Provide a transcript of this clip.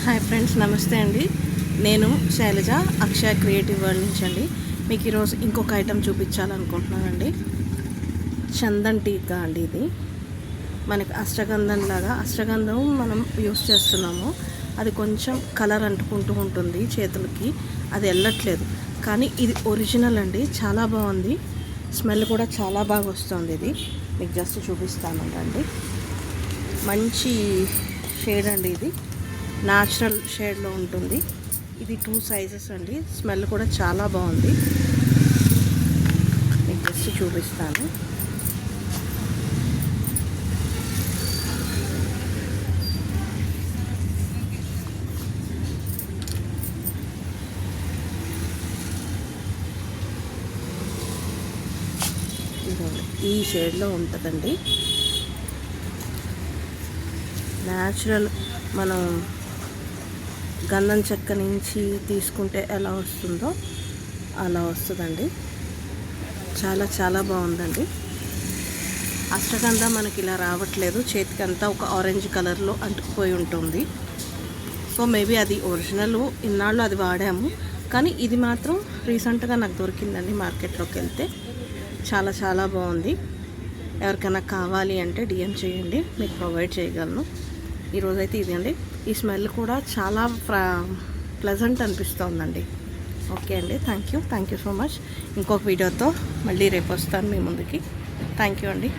Hi friends, నమస్తే అండి. నేను శైలజ, అక్షయ క్రియేటివ్ వరల్డ్ నుంచి అండి. మీకు ఈరోజు ఇంకొక ఐటెం చూపించాలనుకుంటున్నానండి. చందన్ టీకా అండి. ఇది మనకి అష్టగంధం లాగా, అష్టగంధం మనం యూస్ చేస్తున్నాము. అది కొంచెం కలర్ అంటుకుంటూ ఉంటుంది చేతులకి, అది వెళ్ళట్లేదు. కానీ ఇది ఒరిజినల్ అండి, చాలా బాగుంది. స్మెల్ కూడా చాలా బాగా వస్తుంది. ఇది మీకు జస్ట్ చూపిస్తానండి. మంచి షేడ్ అండి, ఇది న్యాచురల్ షేడ్లో ఉంటుంది. ఇది 2 సైజెస్ అండి. స్మెల్ కూడా చాలా బాగుంది. మీకు జస్ట్ చూపిస్తాను. ఈ షేడ్లో ఉంటుందండి. న్యాచురల్ మనం గంధం చెక్క నుంచి తీసుకుంటే ఎలా వస్తుందో అలా వస్తుందండి. చాలా చాలా బాగుందండి. అష్టగంధం మనకి ఇలా రావట్లేదు, చేతికంతా ఒక ఆరెంజ్ కలర్లో అంటుకుపోయి ఉంటుంది. సో మేబీ అది ఒరిజినల్, ఇన్నాళ్ళు అది వాడాము. కానీ ఇది మాత్రం రీసెంట్గా నాకు దొరికిందండి మార్కెట్లోకి వెళ్తే. చాలా చాలా బాగుంది. ఎవరికైనా కావాలి అంటే డిఎం చేయండి, మీకు ప్రొవైడ్ చేయగలను. ఈరోజైతే ఇది అండి. ఈ స్మెల్ కూడా చాలా ప్లెజెంట్ అనిపిస్తుందండి. ఓకే అండి, థ్యాంక్ యూ సో మచ్. ఇంకొక వీడియోతో మళ్ళీ రేపు వస్తాను మీ ముందుకి. థ్యాంక్ యూ అండి.